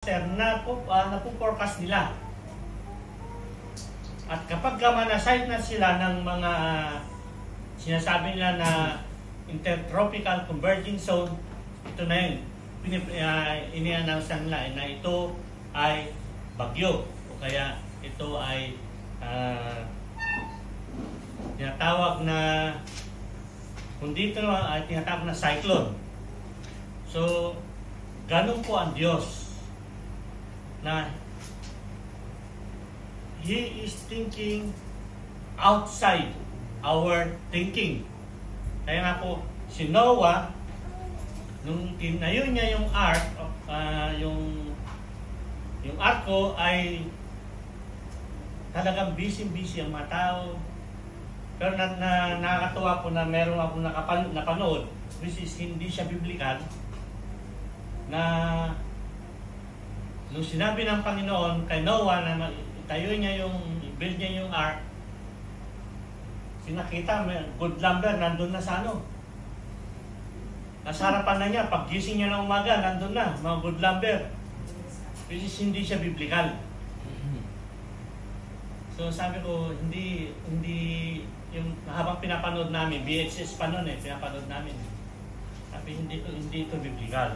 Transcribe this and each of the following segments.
napo-forecast nila. At kapag manasight na sila ng mga sinasabi nila na intertropical converging zone, ito na yun. Ini-announce nila na ito ay bagyo o kaya ito ay tinatawag na, kung dito ay tinatawag na cyclone. So, ganun po ang Diyos na He is thinking outside our thinking. Kaya nga po, si Noah, nung tinayo niya yung ark, yung arko ay talagang busy ang mga tao. Pero nakakatuwa po na meron akong napanood, which is hindi siya biblical, na nung sinabi ng Panginoon kay Noah na itayo niya build niya yung ark, sinakita, good lumber, nandun na sa nasa harapan na niya, paggising niya ng umaga, nandun na, mga good lumber. Which is hindi siya biblical. So sabi ko, hindi yung habang pinapanood namin, VHS pa nun pinapanood namin. Sabi, hindi ito biblical.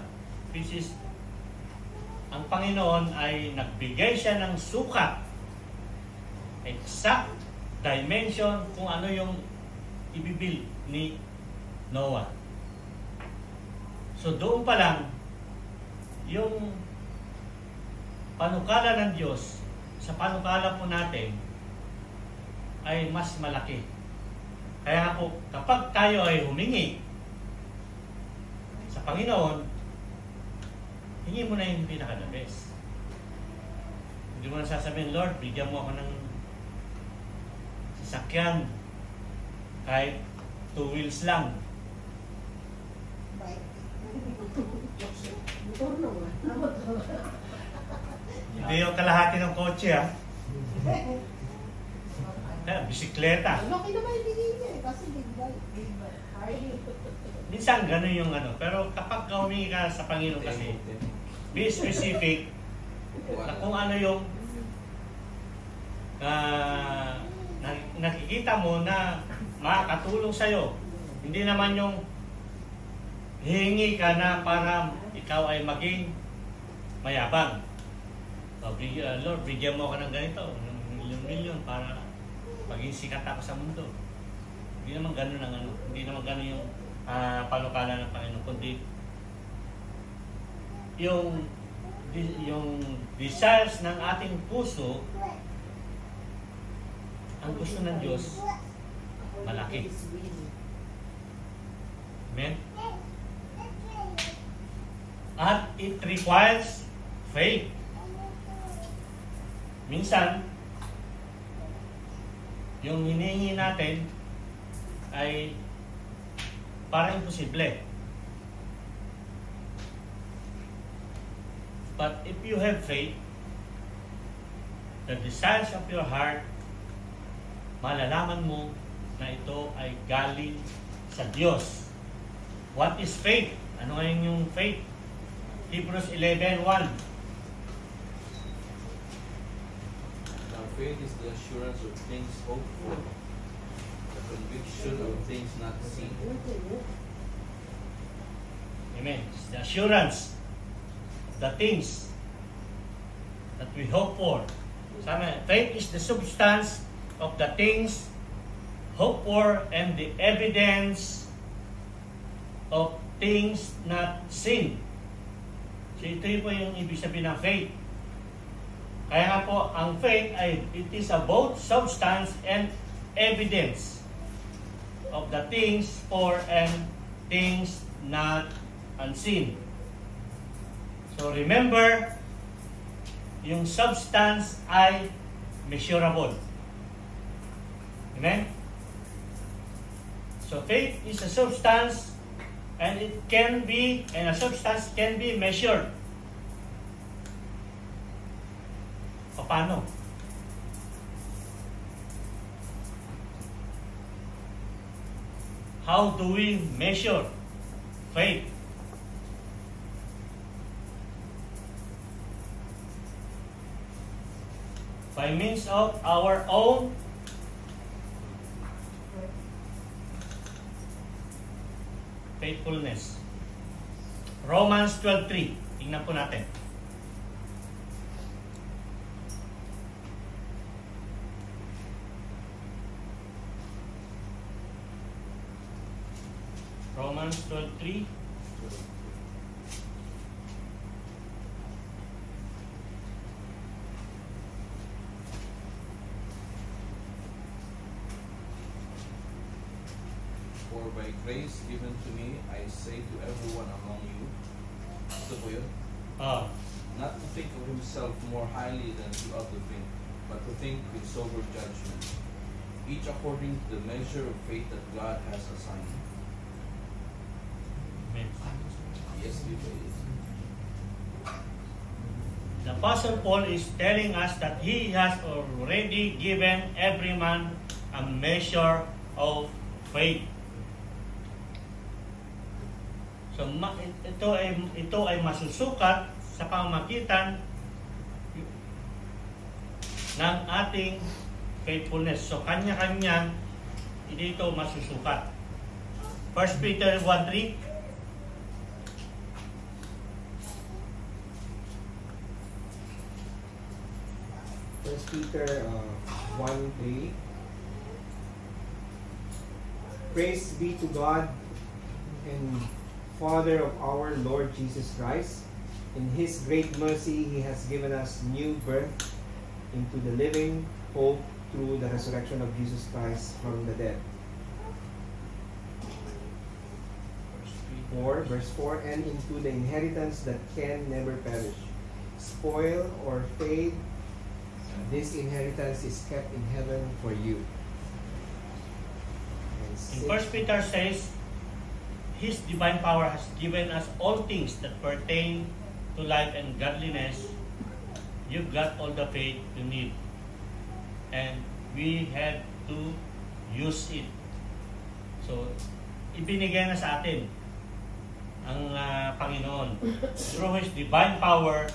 Which is, ang Panginoon ay nagbigay siya ng sukat, exact dimension kung ano yung ibibuild ni Noah. So doon pa lang, yung panukala ng Diyos sa panukala po natin ay mas malaki. Kaya po, kapag tayo ay humingi sa Panginoon, hingi mo na yung pinaka-the best. Hindi mo na sasabihin, Lord, bigyan mo ako ng sasakyan kahit 2 wheels lang. Hindi yung kalahati ng kotse, bisikleta. Laki naman yung bigay niya kasi big bike. Minsan ganun yung pero kapag humingi ka sa Panginoon kasi, be specific na kung ano yung nakikita mo na makakatulong sa'yo. Hindi naman yung hihingi ka na para ikaw ay maging mayabang. So, Lord, bigyan mo ako ng ganito, ng milyon-milyon para maging sikat ako sa mundo. Hindi naman ganun hindi naman ganun yung panukala ng Panginoon, kundi yung desires ng ating puso, ang gusto ng Diyos malaki. Amen? At it requires faith. Minsan, yung hinihingi natin ay parang imposible. But if you have faith, the desires of your heart, malalaman mo na ito ay galing sa Diyos. What is faith? Ano ngayon yung faith? Hebrews 11:1. Now faith is the assurance of things hoped for, the conviction of things not seen. Amen. It's the assurance of the things that we hope for. Faith is the substance of the things hoped for and the evidence of things not seen. So ito po yung ibig sabihin ng faith. Kaya nga po, ang faith ay it is both substance and evidence of the things for and things not unseen. So remember, yung substance ay measurable. Amen? So faith is a substance and a substance can be measured. Paano? How do we measure faith? by means of our own faithfulness. Romans 12:3. Tingnan po natin. Romans 12:3. For by grace given to me, I say to everyone among you, ito po yun, Ah, not to think of himself more highly than he ought to think, but to think with sober judgment, each according to the measure of faith that God has assigned. amen. Yes, it is. The Apostle Paul is telling us that he has already given every man a measure of faith. So ito ay masusukat sa pamamagitan ng ating faithfulness. So kanya-kanya dito masusukat. 1 Peter 1:3. First Peter 1:3. Praise be to God and Father of our Lord Jesus Christ. In His great mercy, He has given us new birth into the living hope through the resurrection of Jesus Christ from the dead. 4, verse 4, and into the inheritance that can never perish, spoil or fade. This inheritance is kept in heaven for you. And In 1 Peter says, His divine power has given us all things that pertain to life and godliness. You've got all the faith you need. And we have to use it. So, ibinigay na sa atin ang Panginoon through His divine power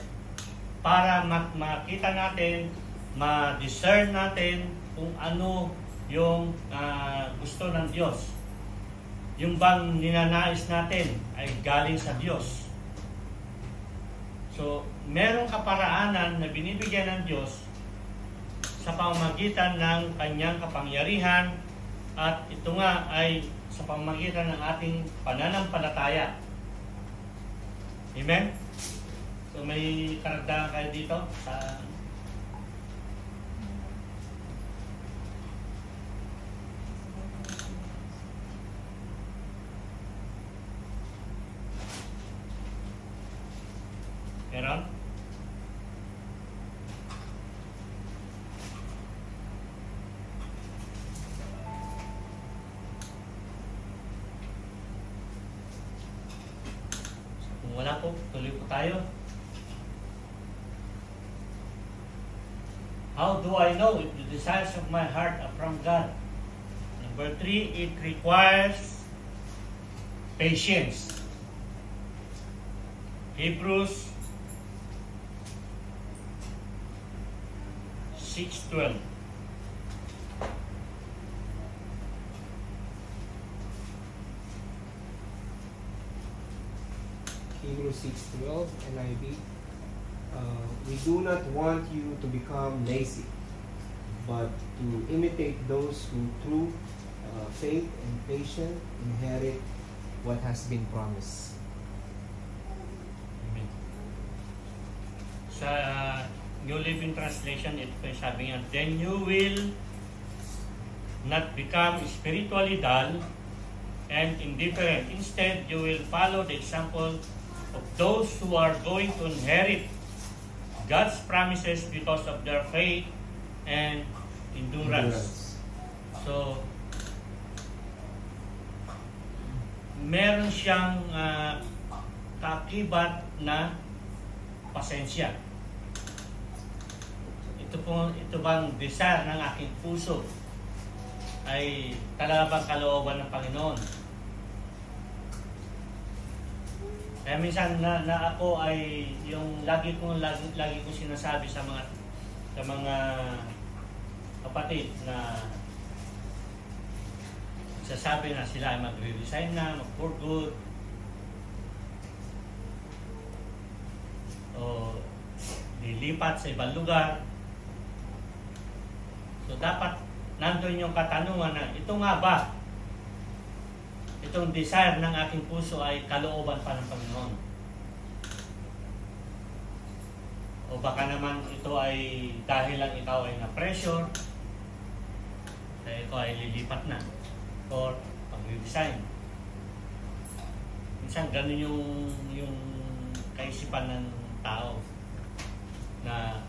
para makita natin, ma-discern natin kung ano yung gusto ng Diyos. Yung bang ninanais natin ay galing sa Diyos. So, merong kaparaanan na binibigyan ng Diyos sa pamamagitan ng kanyang kapangyarihan at ito nga ay sa pamamagitan ng ating pananampalataya. Amen? So, may karagdagan kayo dito sa meron? Kung wala po, tuloy po tayo. How do I know if the desires of my heart are from God? Number 3, it requires patience. Hebrews 6:12. Hebrews 6:12 NIV. We do not want you to become lazy, but to imitate those who through faith and patience inherit what has been promised. Amen. Sa New Living Translation, ito yung sabi nga, then you will not become spiritually dull and indifferent. Instead, you will follow the example of those who are going to inherit God's promises because of their faith and endurance. So, meron siyang kaakibat na pasensya. Ito bang desire ng aking puso ay talaga bang kalooban ng Panginoon? Kaya minsan na ako ay yung lagi ko sinasabi sa mga sa mga kapatid na sasabi na sila ay magre-resign na, mag-for good, o lilipat sa ibang lugar. So dapat nandun yung katanungan na ito nga ba, itong desire ng aking puso ay kalooban pa ng Panginoon? O baka naman ito ay dahil lang ikaw ay na-pressure, kaya ikaw ay lilipat na or pag-resign. Minsan ganun yung kaisipan ng tao na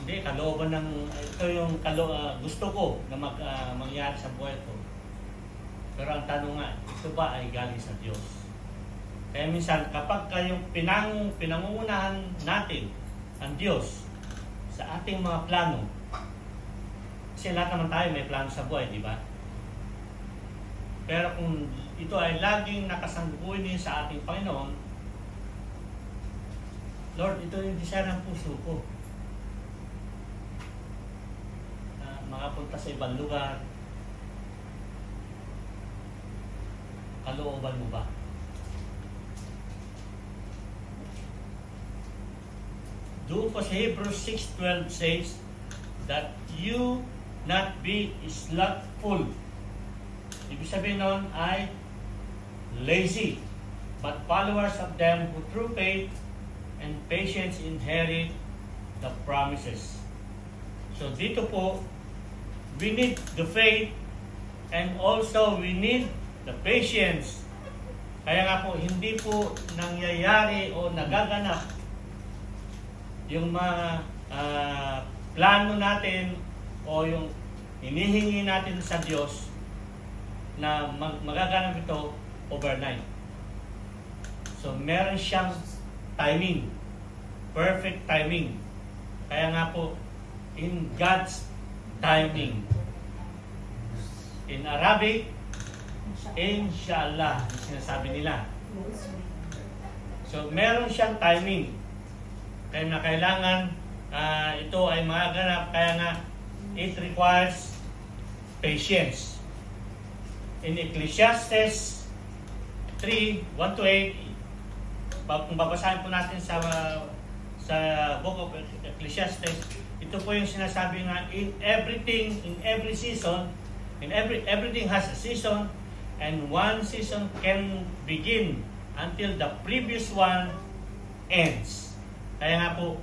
hindi, kalooban ng ito yung gusto ko na mangyari sa buhay ko. Pero ang tanong nga, ito ba ay galing sa Diyos? Kaya minsan kapag kayong pinangungunahan natin ang Diyos sa ating mga plano, kasi lahat naman tayo may plano sa buhay, di ba? Pero kung ito ay laging nakasangguin sa ating Panginoon, Lord, ito yung desire ng puso ko. Makapunta sa ibang lugar. Kalooban mo ba? Doon po sa Hebrews 6:12 says that you not be slothful. Ibig sabihin nun ay lazy, but followers of them who through faith and patience inherit the promises. So dito po, we need the faith and also we need the patience. Kaya nga po, hindi po nangyayari o nagaganap yung mga plano natin o yung hinihingi natin sa Diyos na magaganap ito overnight. So meron siyang timing, perfect timing. Kaya nga po, in God's timing. In Arabic, Inshallah, sinasabi nila. So, meron siyang timing. Kaya na kailangan ito ay magaganap. Kaya nga, it requires patience. In Ecclesiastes 3:1-8, kung babasahin po natin sa book of Ecclesiastes, ito po yung sinasabi nga, in everything, in every season, everything has a season, and one season can begin until the previous one ends. Kaya nga po,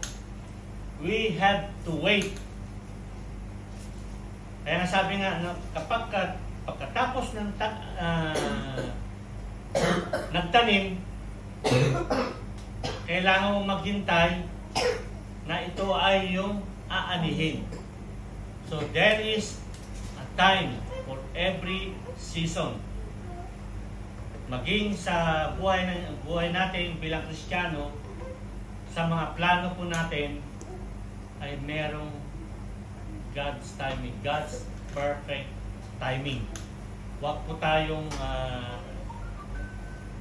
we have to wait. Kaya nga sabi nga, kapag pagkatapos ng nagtanim, kailangan mo maghintay na ito ay yung aanihin. So there is a time for every season. Maging sa buhay natin bilang Kristiyano, sa mga plano po natin ay merong God's timing, God's perfect timing. Huwag po tayong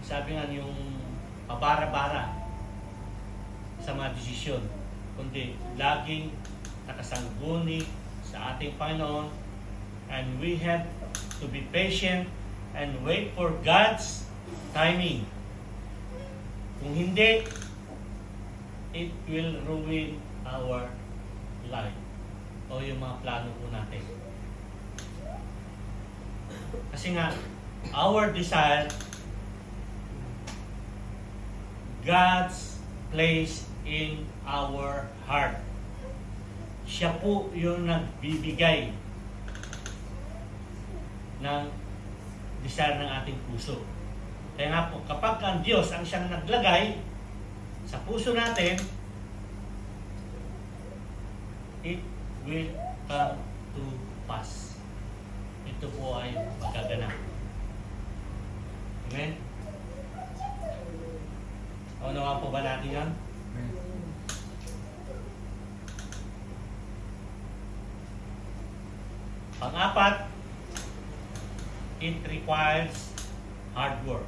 sabi nga yung pabara-bara sa mga desisyon, kundi laging nakasangguni sa ating Panginoon, and we have to be patient and wait for God's timing. Kung hindi, it will ruin our life o yung mga plano po natin. Kasi nga, our desire, God's place in our heart. Siya po yung nagbibigay ng desire ng ating puso. Kaya nga po, kapag ang Diyos ang siyang naglagay sa puso natin, it will come to pass. Ito po ay magaganap. Amen? Nawa po ba natin yan? Pang-apat, it requires hard work.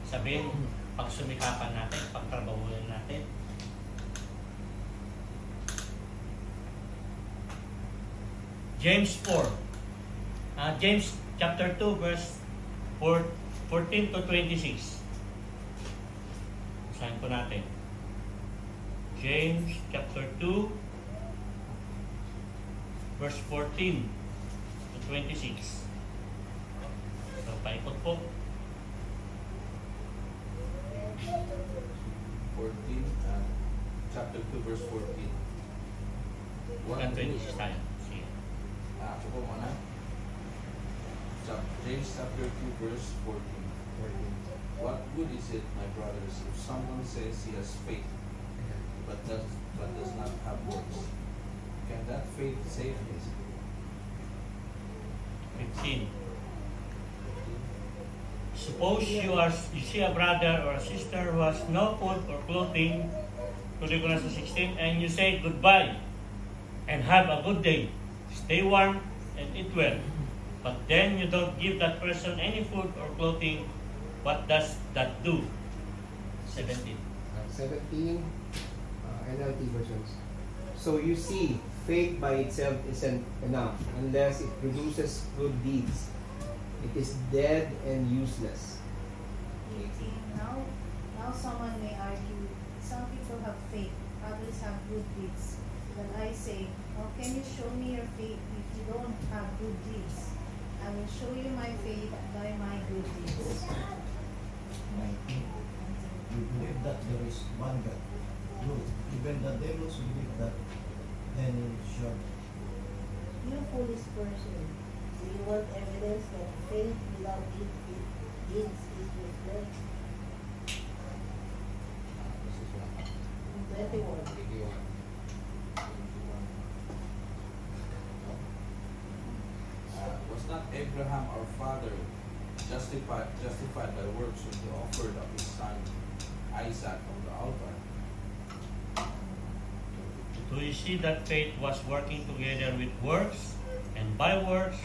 Sabihin, pagsumikapan natin, pagtrabahuan natin. James 4. James chapter 2 verse 14 to 26. Basahin po natin. James chapter 2 verse 14 to 26. So, paikot po. 14, chapter 2, verse 14. Hanggang 26 tayo. Sige. Ako po muna. James chapter 2, verse 14. What good is it, my brothers, if someone says he has faith, but does not have works? Can that faith save him? 15. Suppose you see a brother or a sister who has no food or clothing, tuloy ko na sa 16, and you say goodbye and have a good day. Stay warm and eat well. But then you don't give that person any food or clothing. What does that do? 17. 17 NLT versions. So you see, faith by itself isn't enough unless it produces good deeds. It is dead and useless. 18. Now someone may argue, some people have faith, others have good deeds. But I say, how can you show me your faith if you don't have good deeds? I will show you my faith by my good deeds. 19. We believe that there is one God. Look, even the devils believe that, then sure. You foolish person, do you want evidence that faith without deeds is useless? 21. Was not Abraham our father justified by works when he offered up his son Isaac on the altar? Do you see that faith was working together with works, and by works,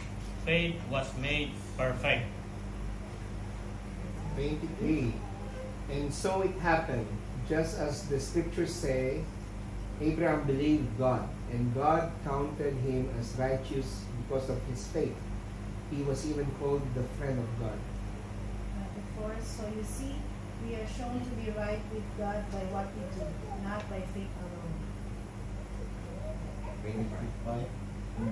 faith was made perfect? 23. And so it happened, just as the scriptures say, Abraham believed God, and God counted him as righteous because of his faith. He was even called the friend of God. 24. So you see, we are shown to be right with God by what we do, not by faith alone. 25. In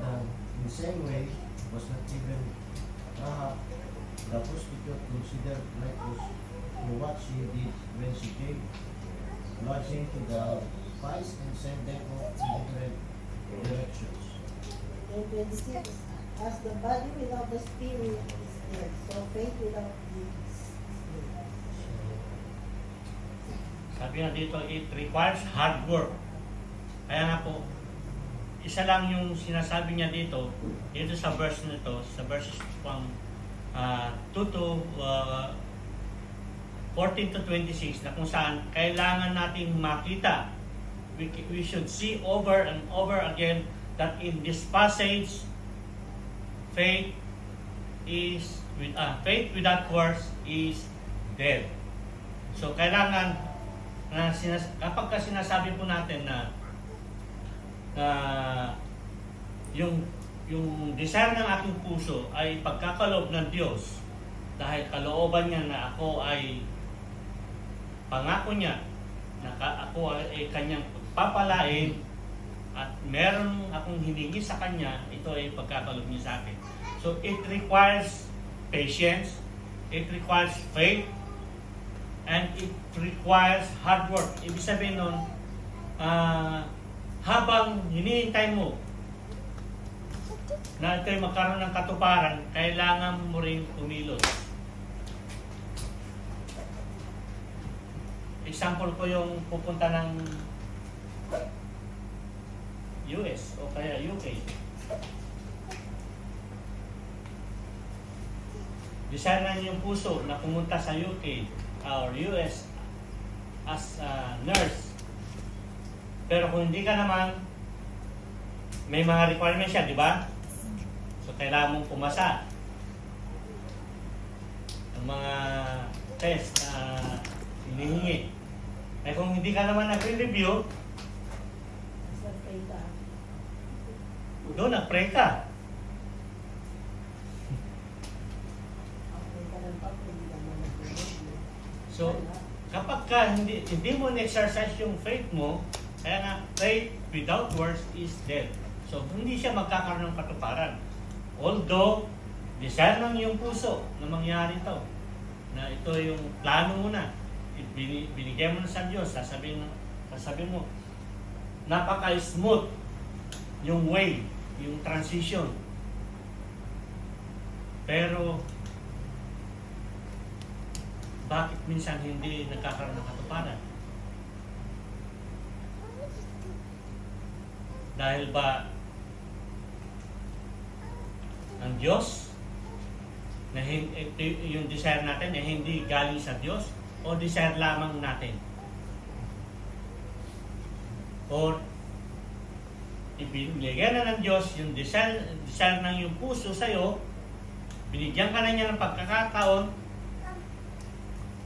the same way, was not even Rahab, the prostitute, considered righteous for what she did when she gave lodging to the spies and sent them off in different directions. And 26. As the body without the spirit is dead, so faith without deeds is dead. Sabi nga dito, it requires hard work. Kaya nga po, isa lang yung sinasabi niya dito sa verse nito, sa verses 2 to 14 to 26, na kung saan kailangan nating makita, we should see over and over again that in this passage, faith without works is dead. So kailangan kapag sinasabi po natin na yung desire ng aking puso ay pagkakaloob ng Diyos, dahil kalooban niya na ako ay pangako niya na ako ay kanyang pagpapalain at meron akong hiningi sa kanya, ito ay pagkakaloob niya sa akin. So it requires patience, it requires faith, and it requires hard work. Ibig sabihin nun, habang hinihintay mo na ito'y magkaroon ng katuparan, kailangan mo rin kumilos. Example ko yung pupunta ng US o kaya UK. Desire na yung puso na pumunta sa UK or US as a nurse. Pero kung hindi ka naman, may mga requirements siya, di ba? So, kailangan mong pumasa. Ang mga test na hinihingi. Eh kung hindi ka naman nagre-review, doon nag-pray ka. kapag ka hindi mo na-exercise yung faith mo, kaya nga, faith without works is dead. So, hindi siya magkakaroon ng katuparan. Although, desire ng iyong puso na mangyari ito, na ito yung plano mo na, binigyan mo na sa Diyos, sasabihin mo, napaka-smooth yung way, yung transition. Pero, bakit minsan hindi nagkakaroon ng katuparan? Dahil ba ang Diyos na yung desire natin na hindi galing sa Diyos o desire lamang natin? Or ibinigyan na ng Diyos yung desire ng yung puso sa'yo, binigyan ka na niya ng pagkakataon.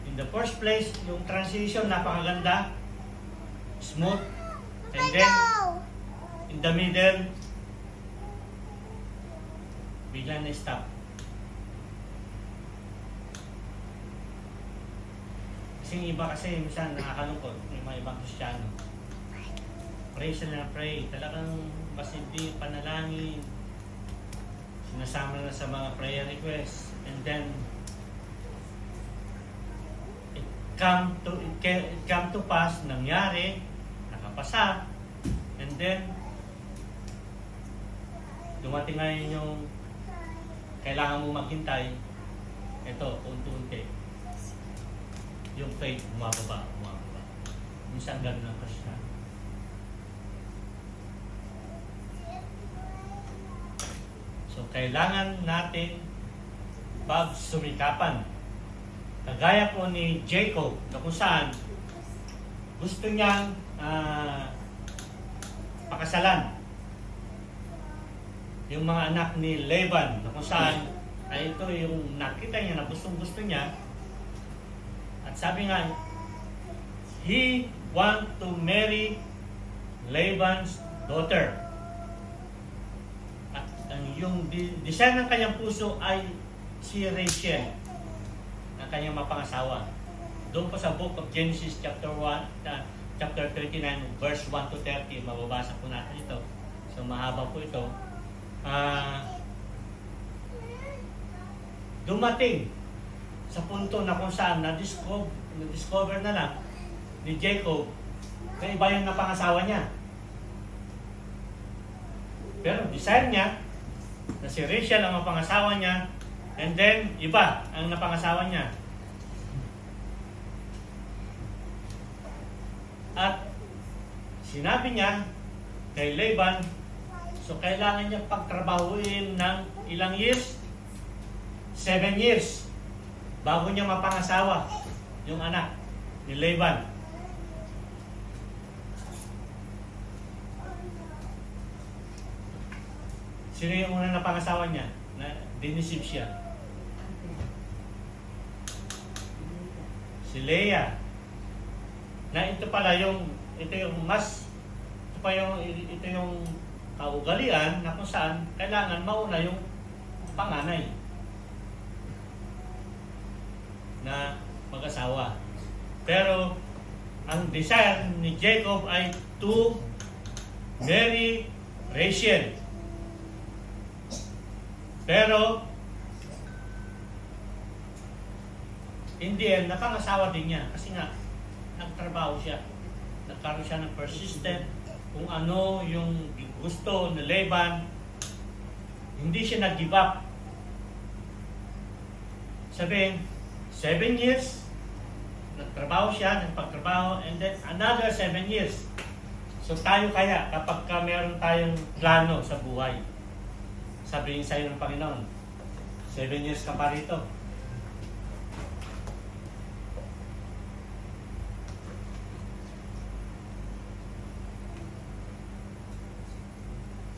In the first place, yung transition napakaganda, smooth, and then in the middle, bigla na stop. Kasi yung iba kasi minsan nakakalungkot, yung mga ibang Kristiyano. Pray sila na pray, talagang basindi, panalangin, sinasama na sa mga prayer requests, and then it come to pass, nangyari, nakapasa, and then dumating ngayon yung kailangan mo maghintay. Ito, unti-unti yung faith bumababa. Minsan ganun ang Kristiyano. So kailangan natin pagsumikapan. Kagaya po ni Jacob, na kung saan gusto niyang pakasalan yung mga anak ni Laban, na kung saan ay ito yung nakita niya na gustong-gusto niya. At sabi nga, he want to marry Laban's daughter. At yung desire ng kanyang puso ay si Rachel, na kanyang mapangasawa. Doon po sa book of Genesis chapter 39 verse 1 to 30, mababasa po natin ito. So mahaba po ito. Dumating sa punto na kung saan na-discover na lang ni Jacob na iba yung napangasawa niya. Pero desire niya na si Rachel ang mapangasawa niya, and then iba ang napangasawa niya. At sinabi niya kay Laban, so kailangan niya pagtrabahuin ng ilang years? 7 years bago niya mapangasawa yung anak ni Laban. Sino yung unang napangasawa niya? Na dinisip siya? Si Leah. Na ito yung kaugalian na kung saan kailangan mauna yung panganay na mag-asawa. Pero ang desire ni Jacob ay to marry Rachel. Pero in the end, napangasawa din niya kasi nga nagtrabaho siya. Nagkaroon siya ng persistent kung ano yung gusto ni Laban. Hindi siya nag-give up. Sabihin, 7 years, nagtrabaho siya, nagpagtrabaho, and then another 7 years. So tayo kaya, kapag meron tayong plano sa buhay, sabihin sa'yo ng Panginoon, 7 years ka pa rito.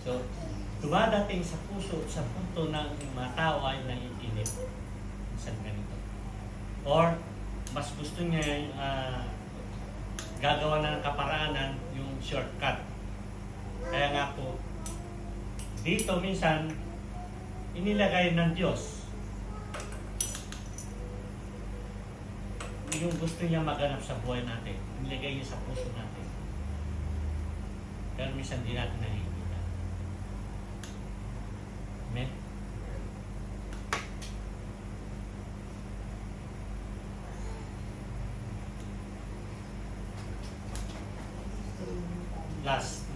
So, dumadating sa puso, sa punto ng mga tao ay naiinip. Isang ganito. Or, mas gusto niya gagawa na ng kaparaanan yung shortcut. Kaya nga po, dito minsan, inilagay ng Diyos yung gusto niya maganap sa buhay natin. Nilagay niya sa puso natin. Pero minsan di natin nakikita. Amen? Last.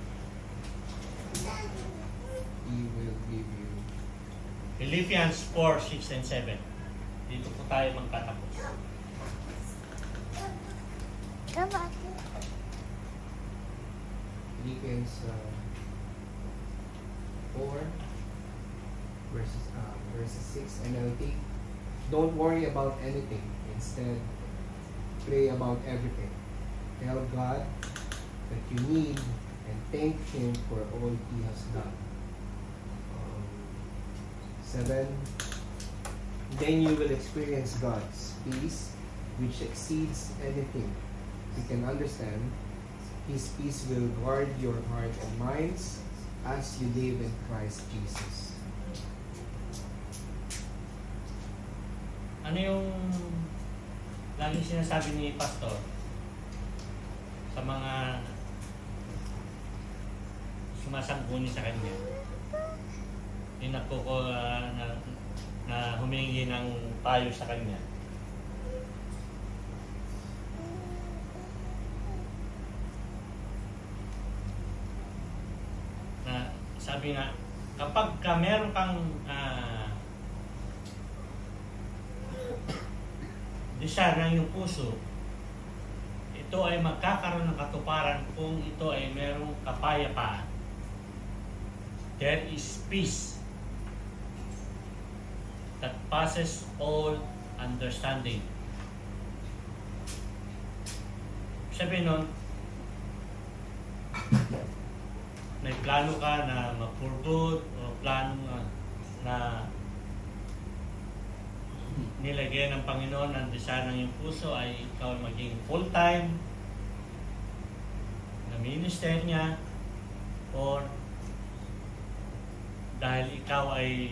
He will give you. Philippians 4, 6, and 7. Dito po tayo magtatapos. Philippians 4 verses 6 NLT. Don't worry about anything. Instead, pray about everything. Tell God that you need and thank Him for all He has done. 7. Then you will experience God's peace, which exceeds anything you can understand. His peace will guard your heart and minds as you live in Christ Jesus. Ano yung laging sinasabi ni Pastor sa mga sumasangguni sa kanya? Yung na humingi ng payo sa kanya. Na sabi nga, kapag meron kang desire ng iyong puso, ito ay magkakaroon ng katuparan kung ito ay merong kapayapaan. There is peace that passes all understanding. Sabi nun, may plano ka na mag-for good o plano na nilagay ng Panginoon ang desire ng iyong puso ay ikaw ay maging full-time na minister niya or dahil ikaw ay